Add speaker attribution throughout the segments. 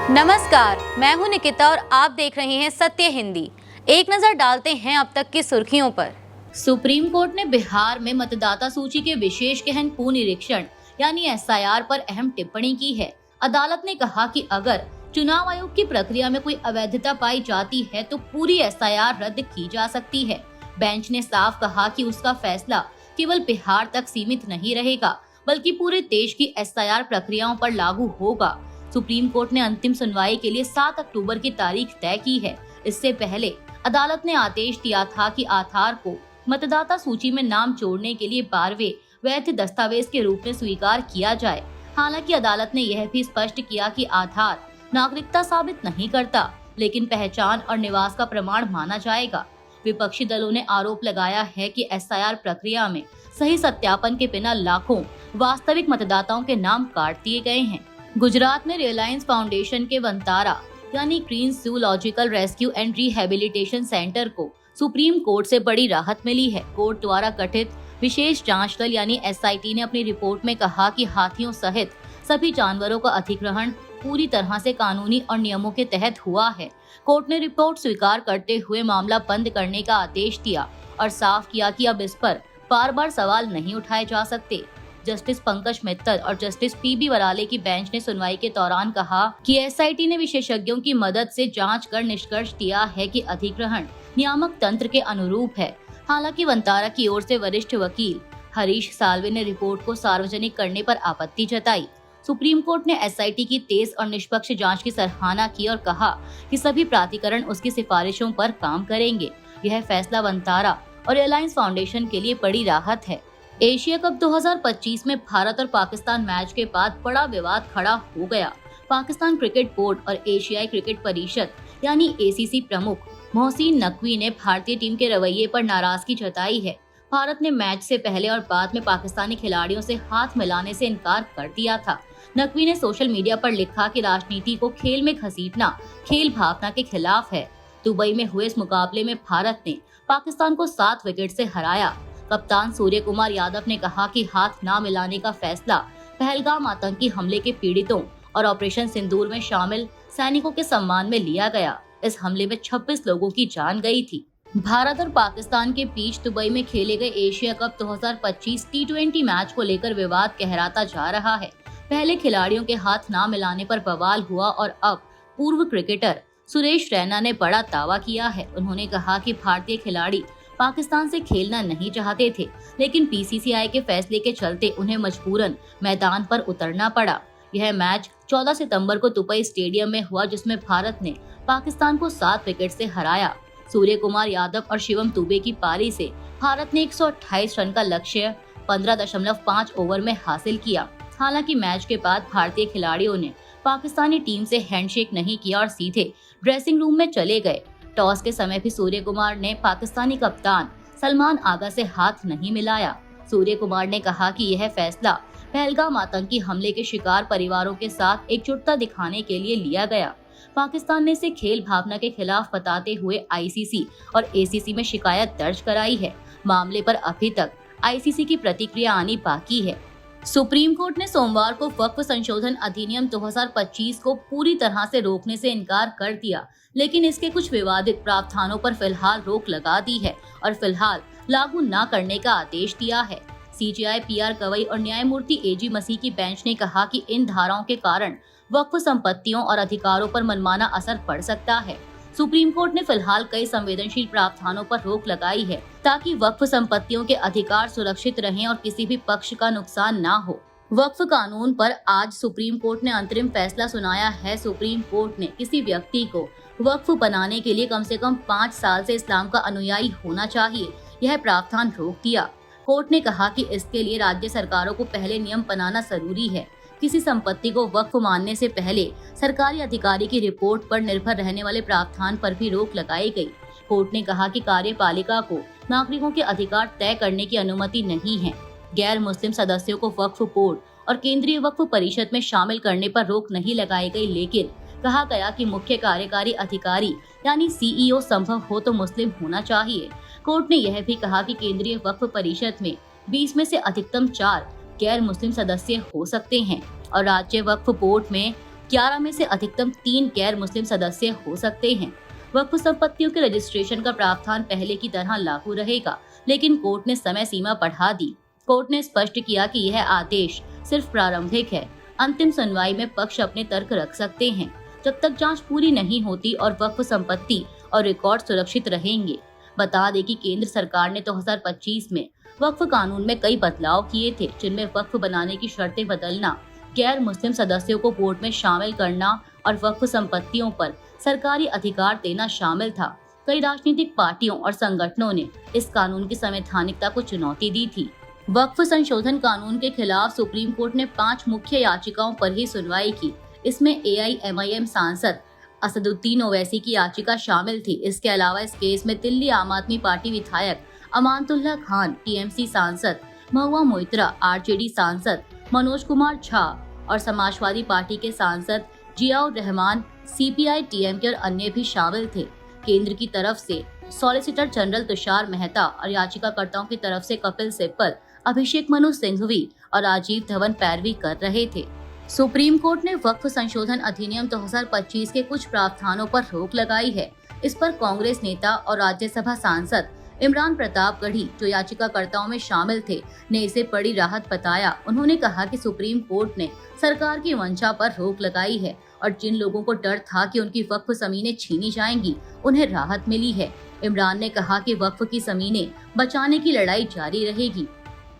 Speaker 1: नमस्कार, मैं हूं निकिता और आप देख रहे हैं सत्य हिंदी। एक नजर डालते हैं अब तक की सुर्खियों पर।
Speaker 2: सुप्रीम कोर्ट ने बिहार में मतदाता सूची के विशेष गहन पुनरीक्षण यानी एसआईआर पर अहम टिप्पणी की है। अदालत ने कहा कि अगर चुनाव आयोग की प्रक्रिया में कोई अवैधता पाई जाती है तो पूरी एसआईआर रद्द की जा सकती है। बेंच ने साफ कहा कि उसका फैसला केवल बिहार तक सीमित नहीं रहेगा, बल्कि पूरे देश की एसआईआर प्रक्रियाओं पर लागू होगा। सुप्रीम कोर्ट ने अंतिम सुनवाई के लिए 7 अक्टूबर की तारीख तय की है। इससे पहले अदालत ने आदेश दिया था कि आधार को मतदाता सूची में नाम जोड़ने के लिए 12वें वैध दस्तावेज के रूप में स्वीकार किया जाए। हालांकि अदालत ने यह भी स्पष्ट किया कि आधार नागरिकता साबित नहीं करता, लेकिन पहचान और निवास का प्रमाण माना जाएगा। विपक्षी दलों ने आरोप लगाया है कि एसआईआर प्रक्रिया में सही सत्यापन के बिना लाखों वास्तविक मतदाताओं के नाम काट दिए गए हैं। गुजरात में रिलायंस फाउंडेशन के वंतारा यानी green zoological rescue and rehabilitation centre को सुप्रीम कोर्ट से बड़ी राहत मिली है। कोर्ट द्वारा गठित विशेष जांच दल यानी एसआईटी ने अपनी रिपोर्ट में कहा कि हाथियों सहित सभी जानवरों का अधिग्रहण पूरी तरह से कानूनी और नियमों के तहत हुआ है। कोर्ट ने रिपोर्ट स्वीकार करते हुए मामला बंद करने का आदेश दिया और साफ किया कि अब इस पर बार-बार सवाल नहीं उठाए जा सकते। जस्टिस पंकज मित्तल और जस्टिस पीबी वराले की बेंच ने सुनवाई के दौरान कहा कि एसआईटी ने विशेषज्ञों की मदद से जांच कर निष्कर्ष दिया है कि अधिग्रहण नियामक तंत्र के अनुरूप है। हालांकि वंतारा की ओर से वरिष्ठ वकील हरीश साल्वे ने रिपोर्ट को सार्वजनिक करने पर आपत्ति जताई। सुप्रीम कोर्ट ने एसआईटी की तेज और निष्पक्ष जांच की सराहना की और कहा कि सभी प्राधिकरण उसकी सिफारिशों पर काम करेंगे। यह फैसला वंतारा और रिलायंस फाउंडेशन के लिए बड़ी राहत है। एशिया कप 2025 में भारत और पाकिस्तान मैच के बाद बड़ा विवाद खड़ा हो गया। पाकिस्तान क्रिकेट बोर्ड और एशियाई क्रिकेट परिषद यानी एसीसी प्रमुख मोहसिन नकवी ने भारतीय टीम के रवैये पर नाराजगी जताई है। भारत ने मैच से पहले और बाद में पाकिस्तानी खिलाड़ियों से हाथ मिलाने से इनकार कर दिया था। नकवी ने सोशल मीडिया पर लिखा कि राजनीति को खेल में घसीटना खेल भावना के खिलाफ है। दुबई में हुए इस मुकाबले में भारत ने पाकिस्तान को 7 विकेट से हराया। कप्तान सूर्य कुमार यादव ने कहा कि हाथ ना मिलाने का फैसला पहलगाम आतंकी हमले के पीड़ितों और ऑपरेशन सिंदूर में शामिल सैनिकों के सम्मान में लिया गया। इस हमले में 26 लोगों की जान गई थी। भारत और पाकिस्तान के बीच दुबई में खेले गए एशिया कप 2025 टी20 मैच को लेकर विवाद गहराता जा रहा है। पहले खिलाड़ियों के हाथ ना मिलाने पर बवाल हुआ और अब पूर्व क्रिकेटर सुरेश रैना ने बड़ा दावा किया है। उन्होंने कहा कि भारतीय खिलाड़ी पाकिस्तान से खेलना नहीं चाहते थे, लेकिन बीसीसीआई के फैसले के चलते उन्हें मजबूरन मैदान पर उतरना पड़ा। यह मैच 14 सितंबर को दुबई स्टेडियम में हुआ, जिसमें भारत ने पाकिस्तान को 7 विकेट से हराया। सूर्य कुमार यादव और शिवम दुबे की पारी से भारत ने 128 रन का लक्ष्य 15.5 ओवर में हासिल किया। हालांकि मैच के बाद भारतीय खिलाड़ियों ने पाकिस्तानी टीम से हैंडशेक नहीं किया और सीधे ड्रेसिंग रूम में चले गए। टॉस के समय भी सूर्य कुमार ने पाकिस्तानी कप्तान सलमान आगा से हाथ नहीं मिलाया। सूर्य कुमार ने कहा कि यह फैसला पहलगाम आतंकी हमले के शिकार परिवारों के साथ एकजुटता दिखाने के लिए लिया गया। पाकिस्तान ने इसे खेल भावना के खिलाफ बताते हुए आईसीसी और एसीसी में शिकायत दर्ज कराई है। मामले पर अभी तक आईसीसी की प्रतिक्रिया आनी बाकी है। सुप्रीम कोर्ट ने सोमवार को वक्फ संशोधन अधिनियम 2025 को पूरी तरह से रोकने से इनकार कर दिया, लेकिन इसके कुछ विवादित प्रावधानों पर फिलहाल रोक लगा दी है और फिलहाल लागू न करने का आदेश दिया है। सीजेआई पीआर गवई और न्यायमूर्ति एजी मसीह की बेंच ने कहा कि इन धाराओं के कारण वक्फ संपत्तियों और अधिकारों पर मनमाना असर पड़ सकता है। सुप्रीम कोर्ट ने फिलहाल कई संवेदनशील प्रावधानों पर रोक लगाई है ताकि वक्फ संपत्तियों के अधिकार सुरक्षित रहें और किसी भी पक्ष का नुकसान ना हो। वक्फ कानून पर आज सुप्रीम कोर्ट ने अंतरिम फैसला सुनाया है। सुप्रीम कोर्ट ने किसी व्यक्ति को वक्फ बनाने के लिए कम से कम 5 साल से इस्लाम का अनुयायी होना चाहिए, यह प्रावधान रोक दिया। कोर्ट ने कहा कि इसके लिए राज्य सरकारों को पहले नियम बनाना जरूरी है। किसी संपत्ति को वक्फ मानने से पहले सरकारी अधिकारी की रिपोर्ट पर निर्भर रहने वाले प्रावधान पर भी रोक लगाई गई। कोर्ट ने कहा कि कार्यपालिका को नागरिकों के अधिकार तय करने की अनुमति नहीं है। गैर मुस्लिम सदस्यों को वक्फ बोर्ड और केंद्रीय वक्फ परिषद में शामिल करने पर रोक नहीं लगाई गई, लेकिन कहा गया कि मुख्य कार्यकारी अधिकारी यानी सीईओ संभव हो तो मुस्लिम होना चाहिए। कोर्ट ने यह भी कहा कि केंद्रीय वक्फ परिषद में 20 में से अधिकतम 4 गैर मुस्लिम सदस्य हो सकते हैं और राज्य वक्फ बोर्ड में 11 में से अधिकतम 3 गैर मुस्लिम सदस्य हो सकते हैं। वक्फ संपत्तियों के रजिस्ट्रेशन का प्रावधान पहले की तरह लागू रहेगा, लेकिन कोर्ट ने समय सीमा बढ़ा दी। कोर्ट ने स्पष्ट किया कि यह आदेश सिर्फ प्रारंभिक है। अंतिम सुनवाई में पक्ष अपने तर्क रख सकते हैं जब तक जांच पूरी नहीं होती और वक्फ संपत्ति और रिकॉर्ड सुरक्षित रहेंगे। बता दें कि केंद्र सरकार ने 2025 में वक्फ कानून में कई बदलाव किए थे, जिनमें वक्फ बनाने की शर्तें बदलना, गैर मुस्लिम सदस्यों को बोर्ड में शामिल करना और वक्फ संपत्तियों पर सरकारी अधिकार देना शामिल था। कई राजनीतिक पार्टियों और संगठनों ने इस कानून की संवैधानिकता को चुनौती दी थी। वक्फ संशोधन कानून के खिलाफ सुप्रीम कोर्ट ने 5 मुख्य याचिकाओं पर ही सुनवाई की। इसमें AIMIM सांसद असदुद्दीन ओवैसी की याचिका शामिल थी। इसके अलावा इस केस में दिल्ली आम आदमी पार्टी विधायक अमानतुल्लाह खान, TMC सांसद महुआ मोइत्रा, RJD सांसद मनोज कुमार झा और समाजवादी पार्टी के सांसद जियाउर रहमान, CPI, TMK और अन्य भी शामिल थे। केंद्र की तरफ से सॉलिसिटर जनरल तुषार मेहता और याचिकाकर्ताओं की तरफ से कपिल सिब्बल, अभिषेक मनु सिंघवी और राजीव धवन पैरवी कर रहे थे। सुप्रीम कोर्ट ने वक्फ संशोधन अधिनियम 2025 के कुछ प्रावधानों पर रोक लगाई है। इस पर कांग्रेस नेता और राज्यसभा सांसद इमरान प्रतापगढ़ी, जो याचिकाकर्ताओं में शामिल थे, ने इसे बड़ी राहत बताया। उन्होंने कहा कि सुप्रीम कोर्ट ने सरकार की मंशा पर रोक लगाई है और जिन लोगों को डर था कि उनकी वक्फ जमीनें छीनी जाएंगी, उन्हें राहत मिली है। इमरान ने कहा कि वक्फ की जमीनें बचाने की लड़ाई जारी रहेगी।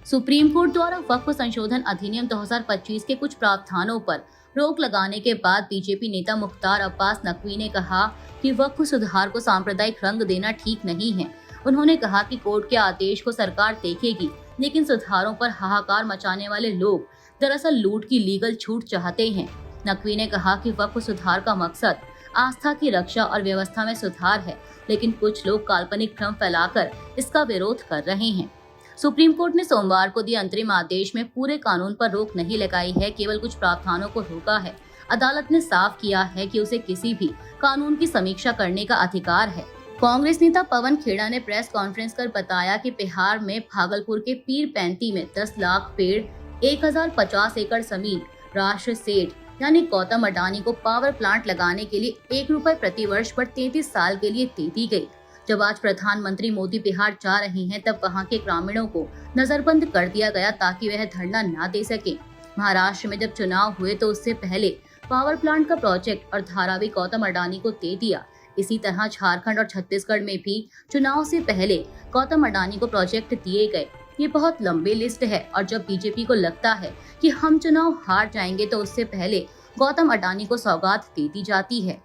Speaker 2: सुप्रीम कोर्ट द्वारा वक्फ संशोधन अधिनियम 2025 के कुछ प्रावधानों पर रोक लगाने के बाद बीजेपी नेता मुख्तार अब्बास नकवी ने कहा कि वक्फ सुधार को सांप्रदायिक रंग देना ठीक नहीं है। उन्होंने कहा कि कोर्ट के आदेश को सरकार देखेगी, लेकिन सुधारों पर हाहाकार मचाने वाले लोग दरअसल लूट की लीगल छूट चाहते हैं। नकवी ने कहा कि वक्फ सुधार का मकसद आस्था की रक्षा और व्यवस्था में सुधार है, लेकिन कुछ लोग काल्पनिक भ्रम फैलाकर इसका विरोध कर रहे हैं। सुप्रीम कोर्ट ने सोमवार को दिए अंतरिम आदेश में पूरे कानून पर रोक नहीं लगाई है, केवल कुछ प्रावधानों को रोका है। अदालत ने साफ किया है कि उसे किसी भी कानून की समीक्षा करने का अधिकार है। कांग्रेस नेता पवन खेड़ा ने प्रेस कॉन्फ्रेंस कर बताया कि बिहार में भागलपुर के पीर पैंती में 10 लाख पेड़, 1050 एकड़ जमीन राष्ट्र सेठ यानी गौतम अडानी को पावर प्लांट लगाने के लिए 1 रुपए प्रति वर्ष पर 33 साल के लिए दे दी गई। जब आज प्रधानमंत्री मोदी बिहार जा रहे हैं, तब वहां के ग्रामीणों को नजरबंद कर दिया गया ताकि वह धरना न दे सके। महाराष्ट्र में जब चुनाव हुए तो उससे पहले पावर प्लांट का प्रोजेक्ट और धारावी गौतम अडानी को दे दिया। इसी तरह झारखंड और छत्तीसगढ़ में भी चुनाव से पहले गौतम अडानी को प्रोजेक्ट दिए गए। ये बहुत लंबी लिस्ट है और जब बीजेपी को लगता है कि हम चुनाव हार जाएंगे तो उससे पहले गौतम अडानी को सौगात दे दी जाती है।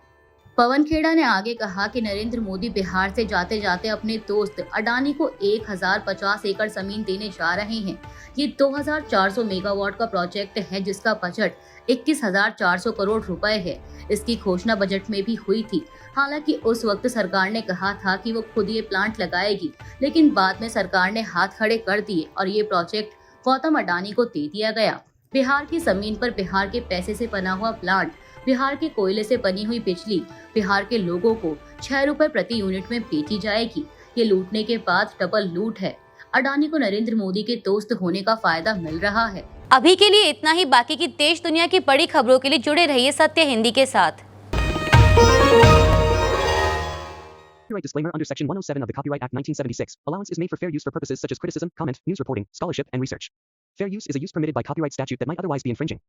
Speaker 2: पवन खेड़ा ने आगे कहा कि नरेंद्र मोदी बिहार से जाते जाते अपने दोस्त अडानी को 1050 एकड़ जमीन देने जा रहे हैं। ये 2400 मेगावाट का प्रोजेक्ट है जिसका बजट 21,400 करोड़ रुपए है। इसकी घोषणा बजट में भी हुई थी। हालांकि उस वक्त सरकार ने कहा था कि वो खुद ये प्लांट लगाएगी, लेकिन बाद में सरकार ने हाथ खड़े कर दिए और ये प्रोजेक्ट गौतम अडानी को दे दिया गया। बिहार की जमीन पर बिहार के पैसे से बना हुआ प्लांट, बिहार के कोयले से बनी हुई बिजली बिहार के लोगों को 6 रुपए प्रति यूनिट में बेची जाएगी। ये लूटने के बाद डबल लूट है। अडानी को नरेंद्र मोदी के दोस्त होने का फायदा मिल रहा है।
Speaker 1: अभी के लिए इतना ही। बाकी की देश दुनिया की बड़ी खबरों के लिए जुड़े रहिए सत्य हिंदी के साथ।
Speaker 3: Copyright disclaimer under Section 107 of the Copyright Act 1976. Allowance is made for fair use for purposes such as criticism, comment, news reporting, scholarship, and research. Fair use is a use permitted by copyright statute that might otherwise be infringing.